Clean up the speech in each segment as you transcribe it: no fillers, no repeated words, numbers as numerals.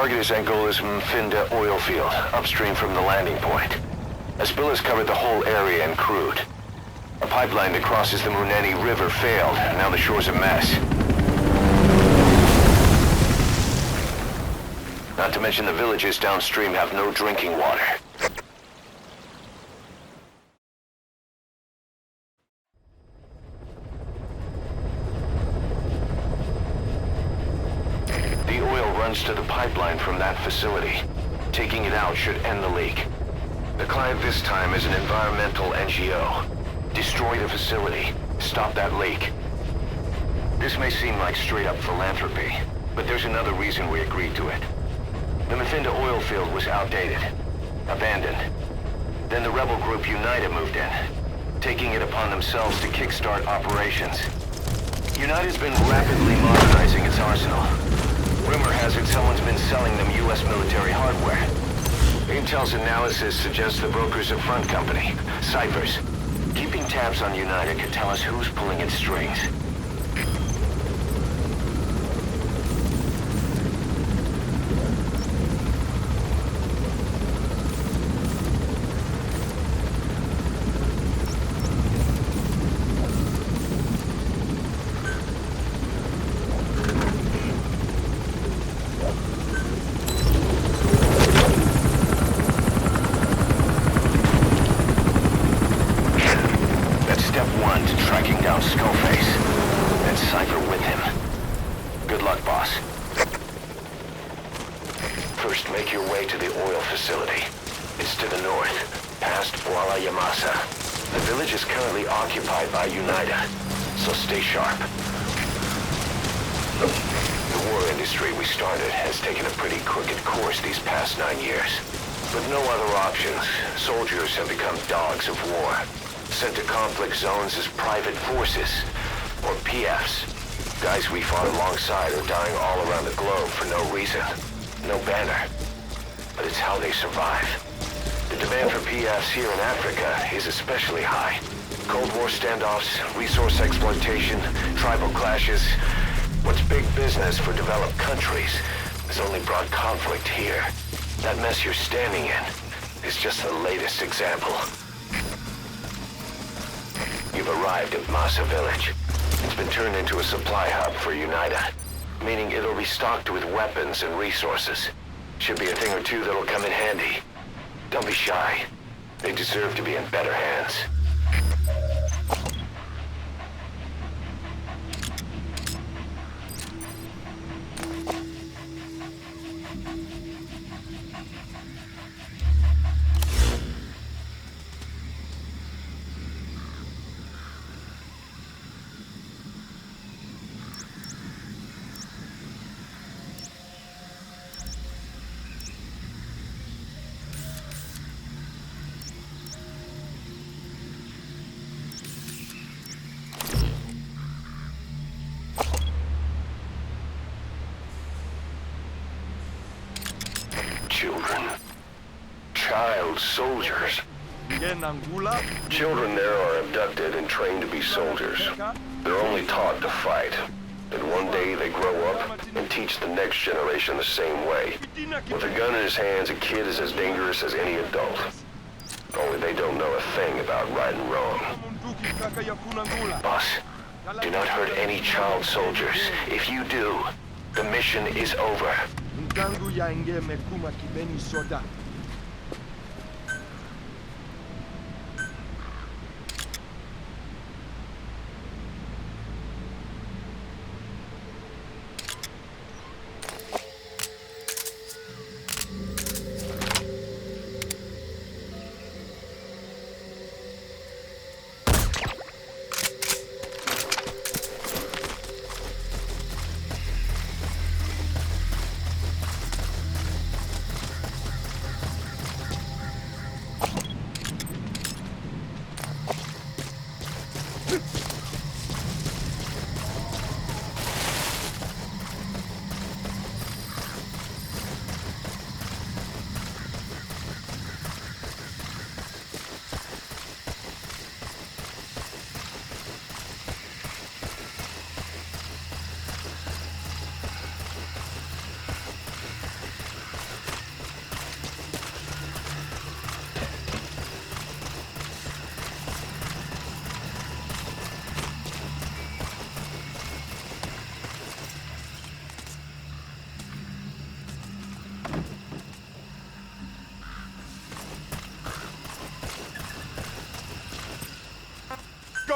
target is Angola's Mfinda oil field, upstream from the landing point. A spill has covered the whole area and crude. A pipeline that crosses the Muneni River failed. Now the shore's a mess. Not to mention the villages downstream have no drinking water. The oil runs to the pipeline from that facility. Taking it out should end the leak. The client this time is an environmental NGO. Destroy the facility. Stop that leak. This may seem like straight-up philanthropy, but there's another reason we agreed to it. The Mfinda oil field was outdated, abandoned. Then the rebel group United moved in, taking it upon themselves to kickstart operations. United's been rapidly modernizing its arsenal. Rumor has it someone's been selling them U.S. military hardware. Intel's analysis suggests the broker's a front company, Cyphers. Keeping tabs on United could tell us who's pulling its strings. First, make your way to the oil facility. It's to the north, past Kuala Yamasa. The village is currently occupied by Unida, so stay sharp. The war industry we started has taken a pretty crooked course these past 9 years. With no other options, soldiers have become dogs of war, sent to conflict zones as private forces, or PFs. Guys we fought alongside are dying all around the globe for no reason. No banner. But it's how they survive. The demand for PFs here in Africa is especially high. Cold War standoffs, resource exploitation, tribal clashes. What's big business for developed countries has only brought conflict here. That mess you're standing in is just the latest example. You've arrived at Masa Village. It's been turned into a supply hub for Unida, meaning it'll be stocked with weapons and resources. Should be a thing or two that'll come in handy. Don't be shy. They deserve to be in better hands. Children. Child soldiers. Children there are abducted and trained to be soldiers. They're only taught to fight. And one day they grow up and teach the next generation the same way. With a gun in his hands, a kid is as dangerous as any adult. Only they don't know a thing about right and wrong. Boss, do not hurt any child soldiers. If you do, the mission is over.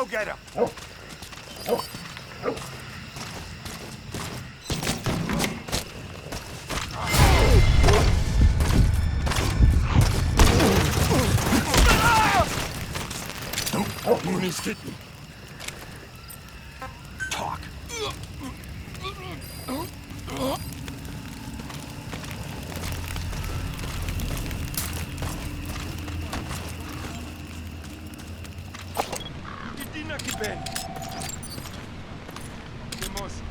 go get him! Mooney's hit me. Talk. Kitina kipeni. Kemosi.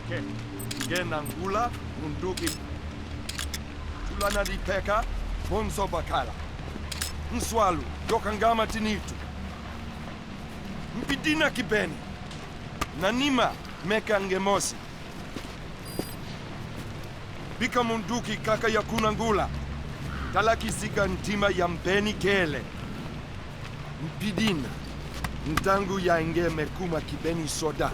Okay. Genangula, Munduki. Tulana di Peka, Bonzo Bakala. Nswalu, Yokangama Tinitu. Mpidina Kibeni. Nanima, Meka Ngemosi. Bika Munduki Kaka Yakunangula. Talakisika Ntima Yambeni Kele. Mpidina. Ntangu ya Nge Mekuma Kibeni Soda.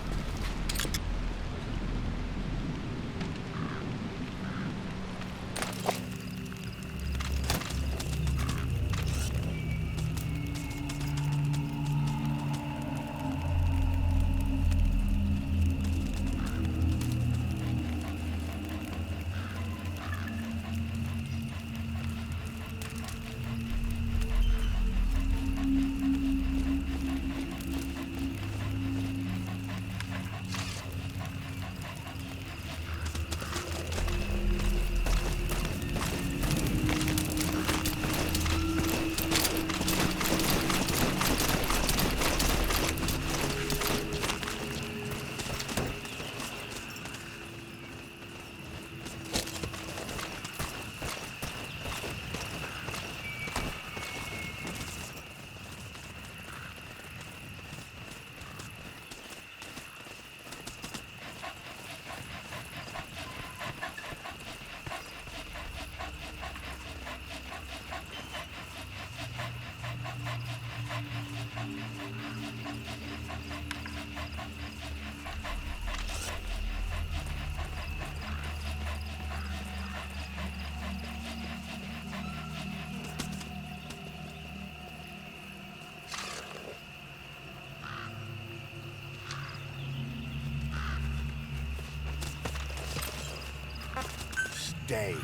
Stay.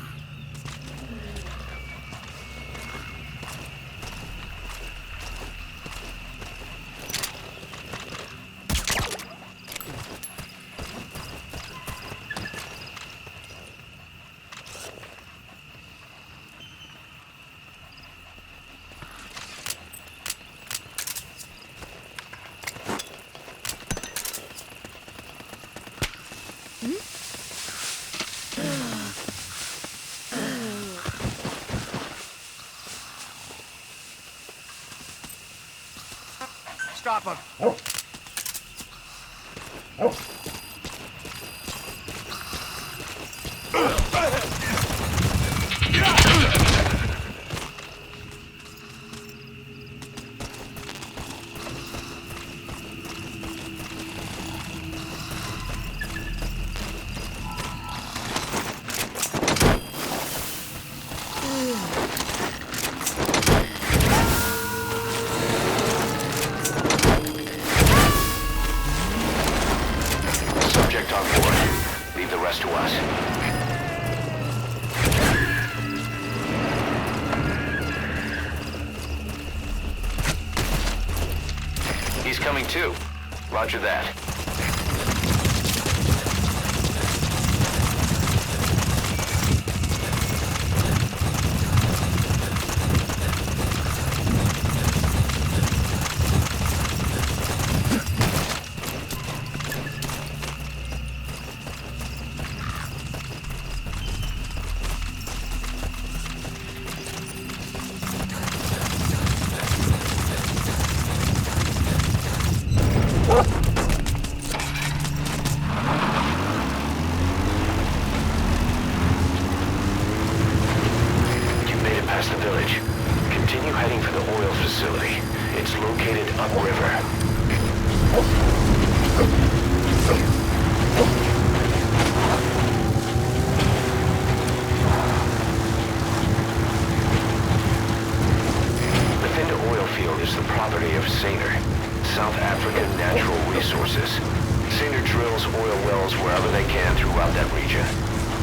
Stop him! Subject on board. Leave the rest to us. He's coming too. Roger that. drills oil wells wherever they can throughout that region.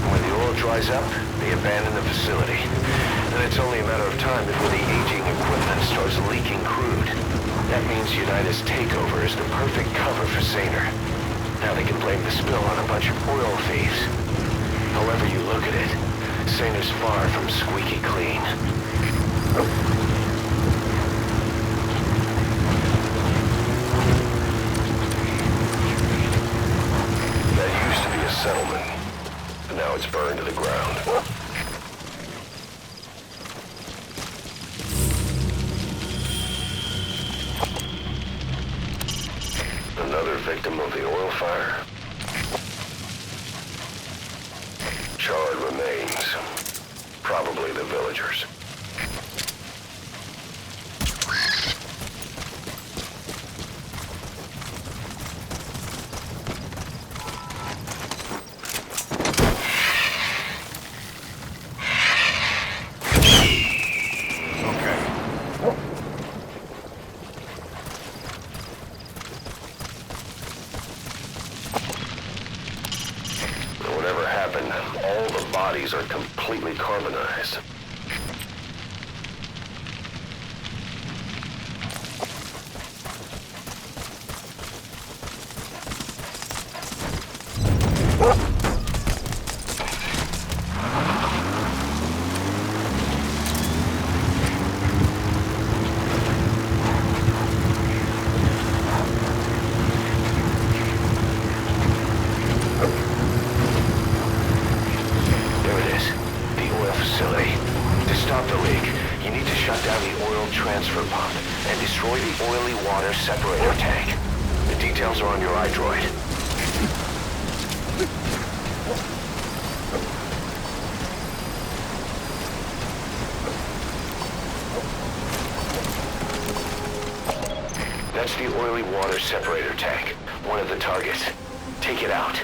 When the oil dries up, they abandon the facility. Then it's only a matter of time before the aging equipment starts leaking crude. That means United's takeover is the perfect cover for Saner. Now they can blame the spill on a bunch of oil thieves. However you look at it, Saner's far from squeaky clean. Settlement. Now it's burned to the ground. Another victim of the oil fire. Charred remains. Probably the villagers. Whatever happened, all the bodies are completely carbonized. Transfer pump and destroy the oily water separator tank. The details are on your iDroid. That's the oily water separator tank, one of the targets. Take it out.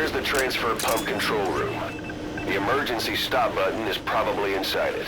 The transfer pump control room. The emergency stop button is probably inside it.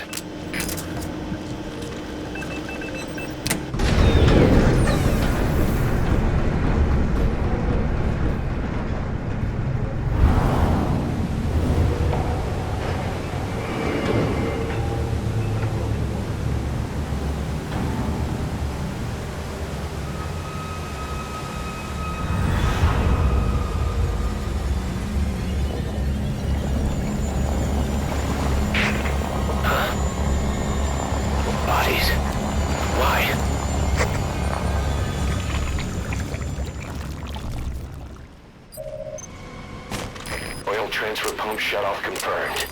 Transfer pump shutoff confirmed.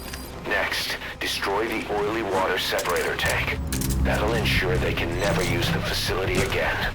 Next, destroy the oily water separator tank. That'll ensure they can never use the facility again.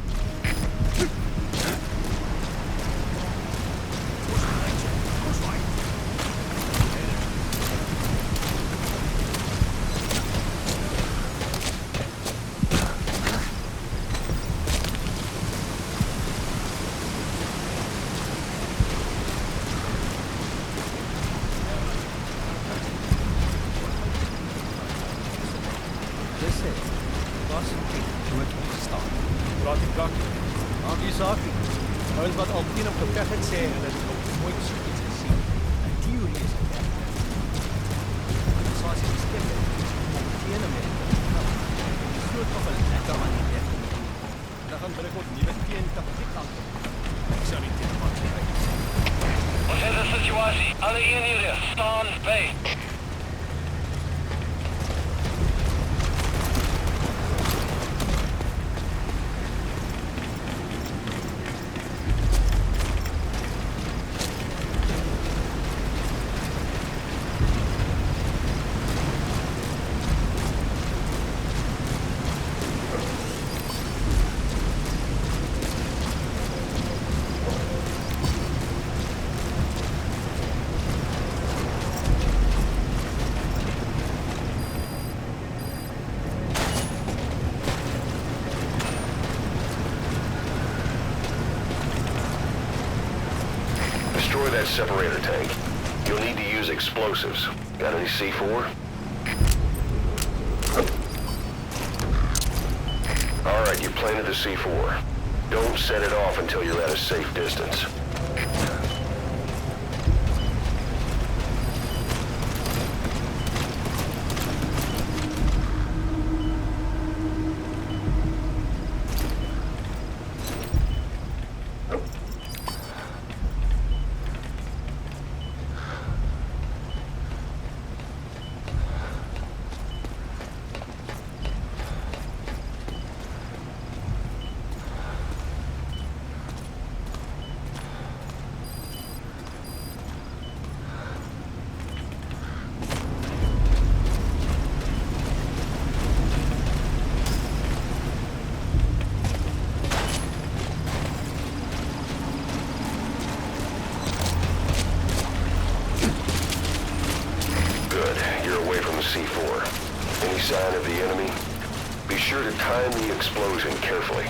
Wat is de situatie? Alle eenheden staan bij. Destroy that separator tank. You'll need to use explosives. Got any C4? Alright, you planted the C4. Don't set it off until you're at a safe distance. C4. Any sign of the enemy? Be sure to time the explosion carefully.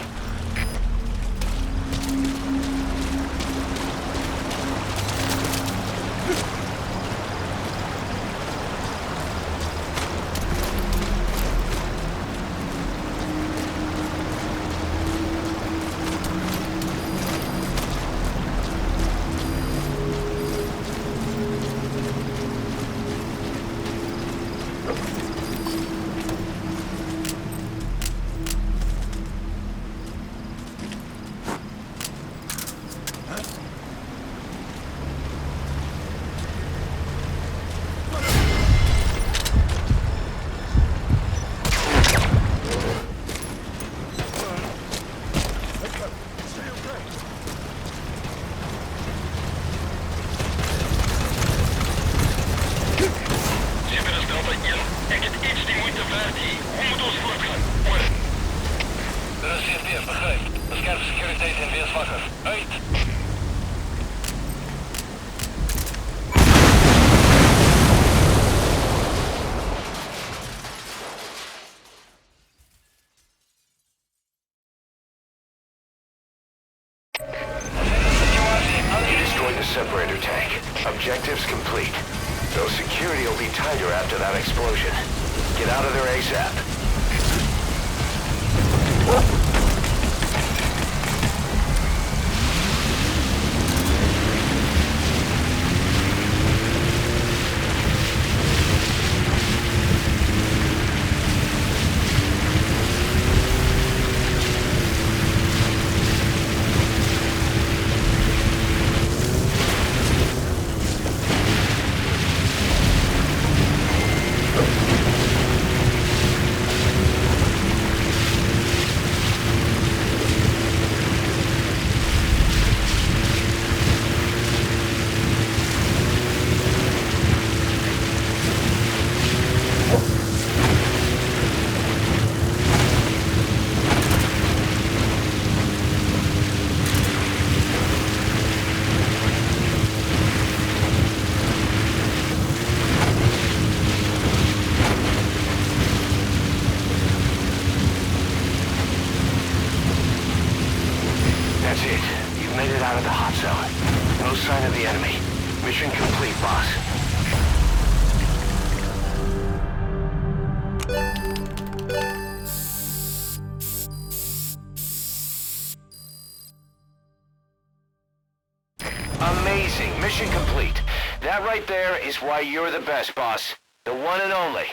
Separator tank. Objectives complete. Though security will be tighter after that explosion. Get out of there ASAP. made it out of the hot zone. No sign of the enemy. Mission complete, boss. Amazing. Mission complete. That right there is why you're the best, boss. The one and only.